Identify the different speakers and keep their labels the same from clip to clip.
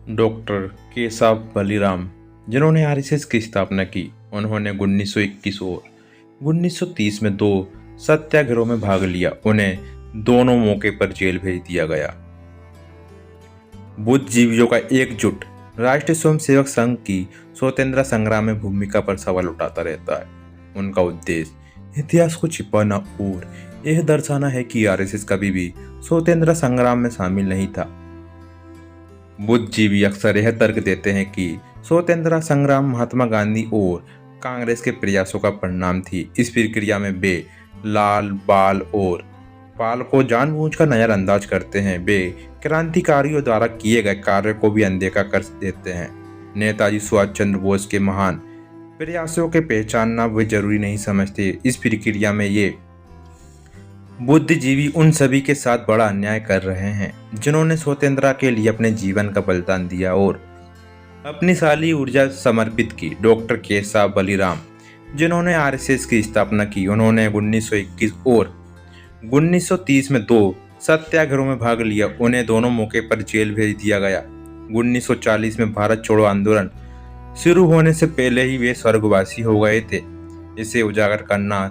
Speaker 1: Doctor Keshav Baliram, जिन्होंने RSS की स्थापना की, उन्होंने 1921 और 1930 में दो सत्याग्रहों में भाग लिया। उन्हें दोनों मौके पर जेल भेज दिया गया। बुद्धिजीवियों का एकजुट राष्ट्रीय स्वयंसेवक संघ की स्वतंत्रता संग्राम में भूमिका पर सवाल उठाता रहता है। उनका उद्देश्य इतिहास को छिपाना और यह दर्शाना है कि आरएसएस कभी भी स्वतंत्रता संग्राम में शामिल नहीं था। बुद्धिजीवी अक्सर यह तर्क देते हैं कि स्वतंत्रता संग्राम महात्मा गांधी और कांग्रेस के प्रयासों का परिणाम थी। इस प्रक्रिया में वे लाल, बाल और पाल को जानबूझकर नजरअंदाज करते हैं। वे क्रांतिकारियों द्वारा किए गए कार्य को भी अनदेखा कर देते हैं। नेताजी सुभाष चंद्र बोस के महान प्रयासों के पहचानना वे जरूरी नहीं समझते। इस प्रक्रिया में ये बुद्धिजीवी उन सभी के साथ बड़ा अन्याय कर रहे हैं जिन्होंने स्वतंत्रता के लिए अपने जीवन का बलिदान दिया और अपनी सारी ऊर्जा समर्पित की। डॉक्टर केशव बलिराम, जिन्होंने आरएसएस की स्थापना की, उन्होंने 1921 और 1930 में दो सत्याग्रहों में भाग लिया। उन्हें दोनों मौके पर जेल भेज दिया गया। 1940 में भारत छोड़ो आंदोलन शुरू होने से पहले ही वे स्वर्गवासी हो गए थे। इसे उजागर करना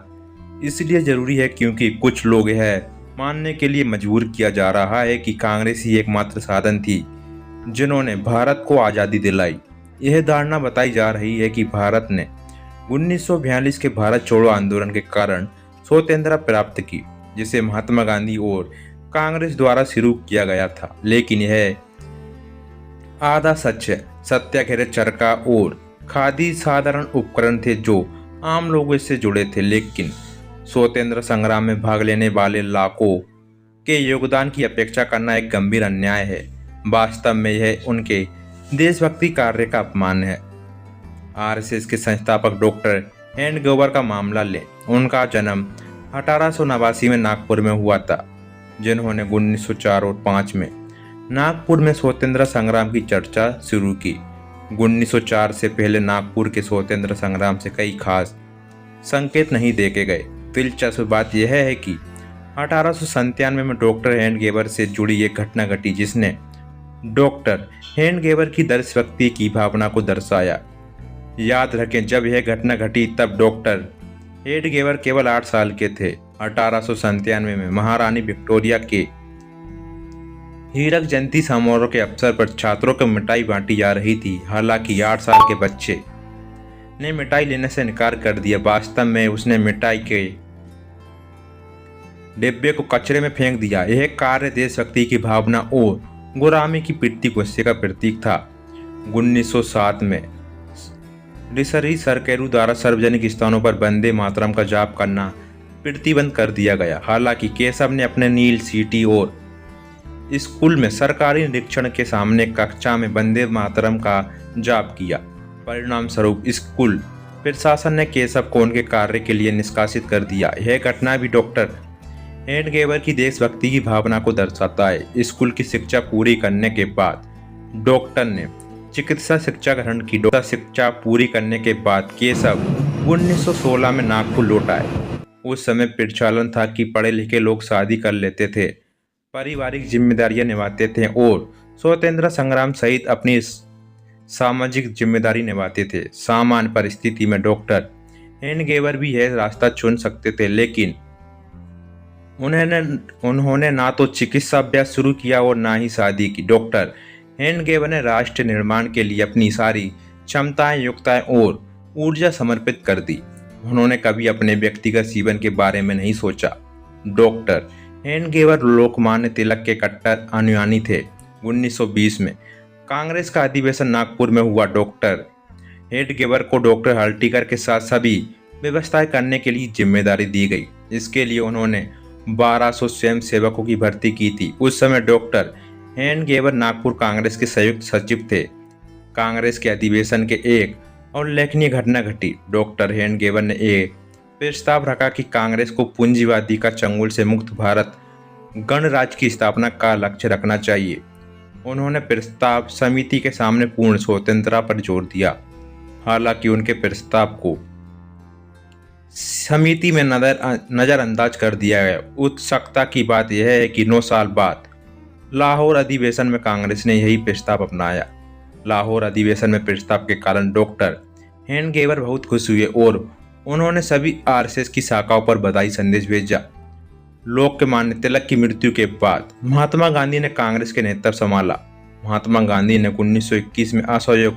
Speaker 1: इसलिए जरूरी है क्योंकि कुछ लोग यह मानने के लिए मजबूर किया जा रहा है कि कांग्रेस ही एकमात्र साधन थी जिन्होंने भारत को आज़ादी दिलाई। यह धारणा बताई जा रही है कि भारत ने 1942 के भारत छोड़ो आंदोलन के कारण स्वतंत्रता प्राप्त की, जिसे महात्मा गांधी और कांग्रेस द्वारा शुरू किया गया था। लेकिन यह आधा सच है। सत्याग्रह चरखा और खादी साधारण उपकरण थे जो आम लोगों से जुड़े थे, लेकिन स्वतंत्रता संग्राम में भाग लेने वाले लाखों के योगदान की अपेक्षा करना एक गंभीर अन्याय है। वास्तव में यह उनके देशभक्ति कार्य का अपमान है। आरएसएस के संस्थापक डॉक्टर हेडगेवर का मामला लें। उनका जन्म 1889 में नागपुर में हुआ था, जिन्होंने 1904 और 5 में नागपुर में स्वतंत्रता संग्राम की चर्चा शुरू की। 1904 से पहले नागपुर के स्वतंत्रता संग्राम से कई खास संकेत नहीं देखे गए। दिलचस्प बात यह है कि 1897 में डॉक्टर हेडगेवर से जुड़ी एक घटना घटी जिसने डॉक्टर हेडगेवर की देशभक्ति की भावना को दर्शाया। याद रखें, जब यह घटना घटी तब डॉक्टर हेडगेवर केवल 8 साल के थे। 1897 में महारानी विक्टोरिया के हीरक जयंती समारोह के अवसर पर छात्रों को मिठाई बांटी जा रही थी। हालांकि 8 साल के बच्चे ने मिठाई लेने से इनकार कर दिया। वास्तव में उसने मिठाई के डिब्बे को कचरे में फेंक दिया। यह कार्य देशभक्ति की भावना और गुलामी की पिटती गुस्से का प्रतीक था। 1907 में ऋषि सरकेरू द्वारा सार्वजनिक स्थानों पर वंदे मातरम का जाप करना प्रतिबंध कर दिया गया। हालांकि केशव ने अपने नील सिटी और स्कूल में सरकारी निरीक्षण के सामने कक्षा में वंदे मातरम का जाप किया। परिणाम स्वरूप स्कूल प्रशासन ने केशव को उनके कार्य के लिए निष्कासित कर दिया। यह घटना भी डॉक्टर हेडगेवर की देशभक्ति की भावना को दर्शाता है। स्कूल की शिक्षा पूरी करने के बाद डॉक्टर ने चिकित्सा शिक्षा ग्रहण की। डॉक्टर शिक्षा पूरी करने के बाद केशव 1916 में नागपुर लौट आए। उस समय प्रचलन था कि पढ़े लिखे लोग शादी कर लेते थे, पारिवारिक जिम्मेदारियां निभाते थे और स्वतंत्रता संग्राम सहित अपनी सामाजिक जिम्मेदारी निभाते थे। सामान्य परिस्थिति में डॉक्टर हेडगेवर भी यह रास्ता चुन सकते थे, लेकिन उन्होंने ना तो चिकित्सा अभ्यास शुरू किया और ना ही शादी की। डॉक्टर हेडगेवर ने राष्ट्र निर्माण के लिए अपनी सारी क्षमताएं, योग्यताएं और ऊर्जा समर्पित कर दी। उन्होंने कभी अपने व्यक्तिगत जीवन के बारे में नहीं सोचा। डॉक्टर हेडगेवर लोकमान्य तिलक के कट्टर अनुयायी थे। 1920 में कांग्रेस का अधिवेशन नागपुर में हुआ। डॉक्टर हेडगेवर को डॉक्टर हल्टीकर के साथ सभी व्यवस्थाएं करने के लिए जिम्मेदारी दी गई। इसके लिए उन्होंने 1200 स्वयं सेवकों की भर्ती की थी। उस समय डॉक्टर हेडगेवर नागपुर कांग्रेस के संयुक्त सचिव थे। कांग्रेस के अधिवेशन के एक और उल्लेखनीय घटना घटी। डॉक्टर हेडगेवर ने एक प्रस्ताव रखा कि कांग्रेस को पूंजीवादी का चंगुल से मुक्त भारत गणराज्य की स्थापना का लक्ष्य रखना चाहिए। उन्होंने प्रस्ताव समिति के सामने पूर्ण स्वतंत्रता पर जोर दिया। हालांकि उनके प्रस्ताव को समिति में नजरअंदाज कर दिया गया। उत्सुकता की बात यह है कि 9 साल बाद लाहौर अधिवेशन में कांग्रेस ने यही प्रस्ताव अपनाया। लाहौर अधिवेशन में प्रस्ताव के कारण डॉक्टर हेडगेवर बहुत खुश हुए और उन्होंने सभी आरएसएस की शाखाओं पर बधाई संदेश भेजा। लोकमान्य तिलक की मृत्यु के बाद महात्मा गांधी ने कांग्रेस के नेतृत्व संभाला। महात्मा गांधी ने 1921 में असहयोग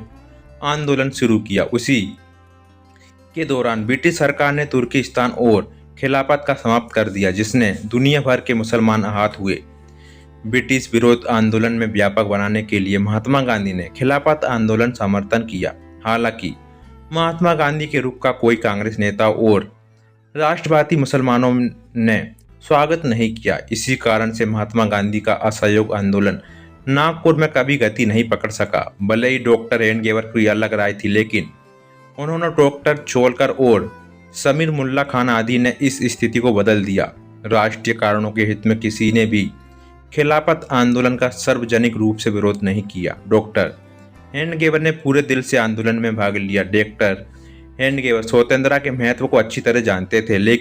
Speaker 1: आंदोलन शुरू किया। उसी के दौरान ब्रिटिश सरकार ने तुर्किस्तान और खिलाफत का समाप्त कर दिया, जिसने दुनिया भर के मुसलमान आहत हुए। ब्रिटिश विरोध आंदोलन में व्यापक बनाने के लिए महात्मा गांधी ने खिलाफत आंदोलन समर्थन किया। हालांकि महात्मा गांधी के रुख का कोई कांग्रेस नेता और राष्ट्रवादी मुसलमानों ने स्वागत नहीं किया। इसी कारण से महात्मा गांधी का असहयोग आंदोलन नागपुर में कभी गति नहीं पकड़ सका। भले ही डॉक्टर हेडगेवर की अलग राय थी, लेकिन उन्होंने डॉक्टर चोलकर और समीर मुल्ला खान आदि ने इस स्थिति को बदल दिया। राष्ट्रीय कारणों के हित में किसी ने भी खिलाफत आंदोलन का सार्वजनिक रूप से विरोध नहीं किया। डॉक्टर हेडगेवर ने पूरे दिल से आंदोलन में भाग लिया। डॉक्टर हेडगेवर स्वतंत्रता के महत्व को अच्छी तरह जानते थे, लेकिन